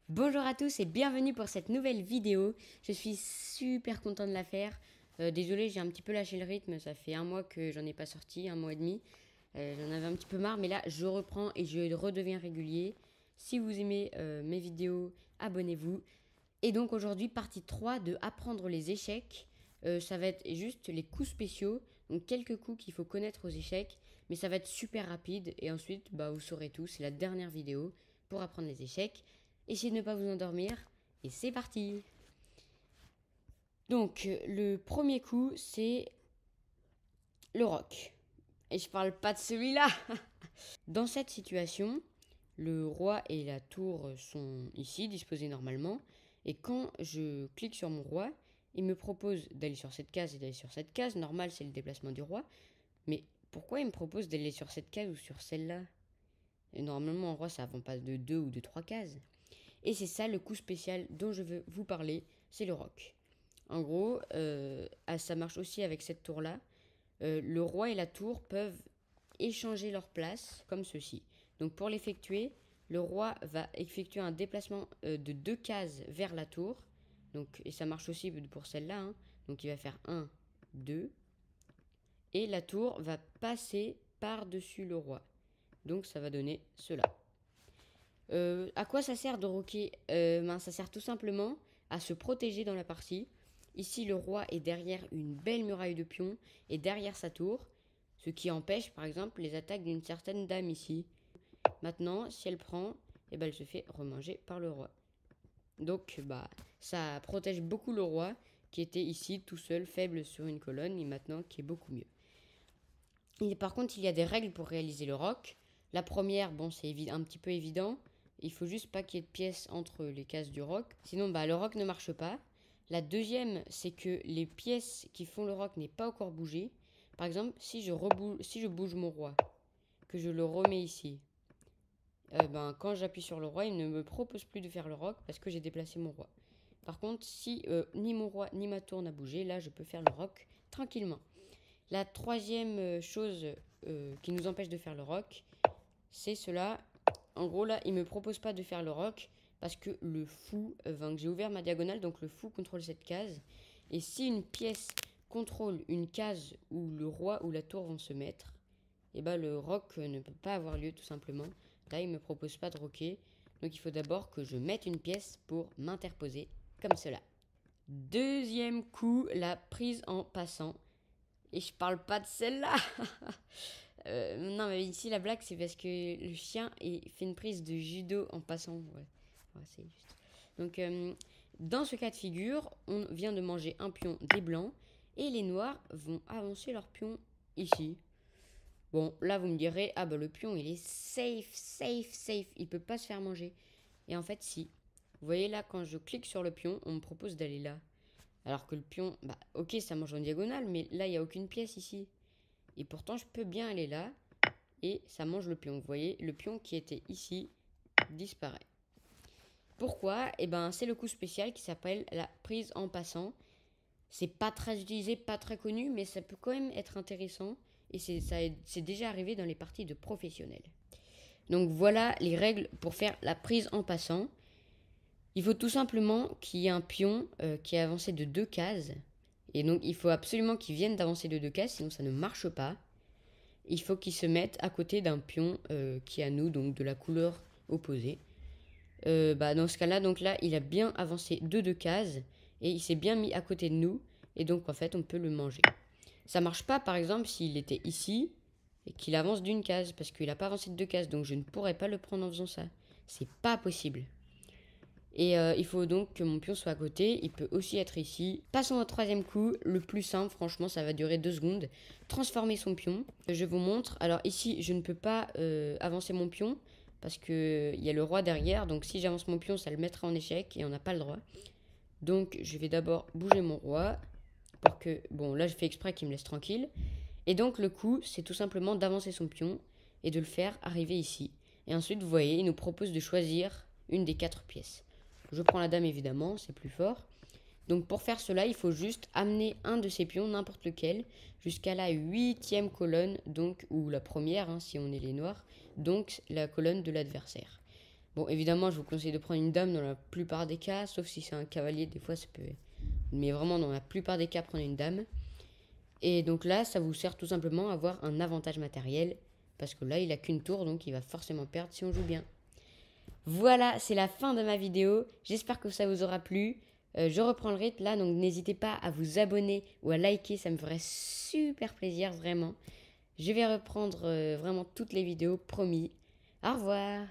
Bonjour à tous et bienvenue pour cette nouvelle vidéo. Je suis super content de la faire. Désolée, j'ai un petit peu lâché le rythme. Ça fait un mois que j'en ai pas sorti, un mois et demi. J'en avais un petit peu marre, mais là, je reprends et je redeviens régulier. Si vous aimez mes vidéos, abonnez-vous. Et donc aujourd'hui, partie 3 de apprendre les échecs. Ça va être juste les coups spéciaux. Donc quelques coups qu'il faut connaître aux échecs. Mais ça va être super rapide. Et ensuite, vous saurez tout. C'est la dernière vidéo pour apprendre les échecs. Essayez de ne pas vous endormir. Et c'est parti. Donc le premier coup, c'est le roc. Et je parle pas de celui-là. Dans cette situation, le roi et la tour sont ici, disposés normalement. Et quand je clique sur mon roi, il me propose d'aller sur cette case et d'aller sur cette case. Normal, c'est le déplacement du roi. Mais pourquoi il me propose d'aller sur cette case ou sur celle-là? Et normalement, en roi, ça avance pas de 2 ou de 3 cases. Et c'est ça le coup spécial dont je veux vous parler, c'est le roc. En gros, ça marche aussi avec cette tour-là. Le roi et la tour peuvent échanger leur place comme ceci. Donc pour l'effectuer, le roi va effectuer un déplacement de 2 cases vers la tour. Donc, et ça marche aussi pour celle-là. Hein. Donc il va faire 1, 2. Et la tour va passer par-dessus le roi. Donc ça va donner cela. À quoi ça sert de roquer Ça sert tout simplement à se protéger dans la partie. Ici, le roi est derrière une belle muraille de pions et derrière sa tour, ce qui empêche par exemple les attaques d'une certaine dame ici. Maintenant, si elle prend, elle se fait remanger par le roi. Donc, ça protège beaucoup le roi qui était ici tout seul, faible sur une colonne, et maintenant qui est beaucoup mieux. Et par contre, il y a des règles pour réaliser le roc. La première, c'est un petit peu évident. Il faut juste pas qu'il y ait de pièces entre les cases du roc. Sinon, le roc ne marche pas. La deuxième, c'est que les pièces qui font le roc n'aient pas encore bougé. Par exemple, si je bouge mon roi, que je le remets ici, quand j'appuie sur le roi, il ne me propose plus de faire le roc parce que j'ai déplacé mon roi. Par contre, si ni mon roi ni ma tour n'a bougé, là, je peux faire le roc tranquillement. La troisième chose qui nous empêche de faire le roc, c'est cela. En gros, là, il ne me propose pas de faire le roc parce que le fou, j'ai ouvert ma diagonale, donc le fou contrôle cette case. Et si une pièce contrôle une case où le roi ou la tour vont se mettre, le roc ne peut pas avoir lieu tout simplement. Là, il ne me propose pas de roquer. Donc il faut d'abord que je mette une pièce pour m'interposer comme cela. Deuxième coup, la prise en passant. Et je parle pas de celle-là. Non, mais ici, la blague, c'est parce que le chien fait une prise de judo en passant. Ouais, c'est juste. Donc, dans ce cas de figure, on vient de manger un pion des blancs et les noirs vont avancer leur pion ici. Bon, là, vous me direz, le pion, il est safe, safe, safe. Il peut pas se faire manger. Et en fait, si. Vous voyez là, quand je clique sur le pion, on me propose d'aller là. Alors que le pion, ok, ça mange en diagonale, mais là, il n'y a aucune pièce ici. Et pourtant, je peux bien aller là, et ça mange le pion. Vous voyez, le pion qui était ici disparaît. Pourquoi? C'est le coup spécial qui s'appelle la prise en passant. C'est pas très utilisé, pas très connu, mais ça peut quand même être intéressant. Et c'est déjà arrivé dans les parties de professionnels. Donc voilà les règles pour faire la prise en passant. Il faut tout simplement qu'il y ait un pion qui est avancé de 2 cases. Et donc il faut absolument qu'il vienne d'avancer de 2 cases, sinon ça ne marche pas. Il faut qu'il se mette à côté d'un pion qui est à nous, donc de la couleur opposée. Dans ce cas-là, donc là, il a bien avancé de 2 cases et il s'est bien mis à côté de nous. Et donc en fait, on peut le manger. Ça marche pas, par exemple, s'il était ici et qu'il avance d'une case, parce qu'il n'a pas avancé de 2 cases, donc je ne pourrais pas le prendre en faisant ça. C'est pas possible. Et il faut donc que mon pion soit à côté. Il peut aussi être ici. Passons au troisième coup. Le plus simple, franchement, ça va durer 2 secondes. Transformer son pion. Je vous montre. Alors ici, je ne peux pas avancer mon pion parce qu'il y a le roi derrière. Donc si j'avance mon pion, ça le mettra en échec et on n'a pas le droit. Donc je vais d'abord bouger mon roi pour que... Bon, là, je fais exprès qu'il me laisse tranquille. Et donc le coup, c'est tout simplement d'avancer son pion et de le faire arriver ici. Et ensuite, vous voyez, il nous propose de choisir une des 4 pièces. Je prends la dame évidemment, c'est plus fort. Donc pour faire cela, il faut juste amener un de ces pions, n'importe lequel, jusqu'à la 8e colonne, donc, ou la première si on est les noirs, donc la colonne de l'adversaire. Bon, évidemment, je vous conseille de prendre une dame dans la plupart des cas, sauf si c'est un cavalier, des fois ça peut... Mais vraiment, dans la plupart des cas, prenez une dame. Et donc là, ça vous sert tout simplement à avoir un avantage matériel, parce que là, il a qu'une tour, donc il va forcément perdre si on joue bien. Voilà, c'est la fin de ma vidéo. J'espère que ça vous aura plu. Je reprends le rythme là, donc n'hésitez pas à vous abonner ou à liker, ça me ferait super plaisir, vraiment. Je vais reprendre vraiment toutes les vidéos, promis. Au revoir.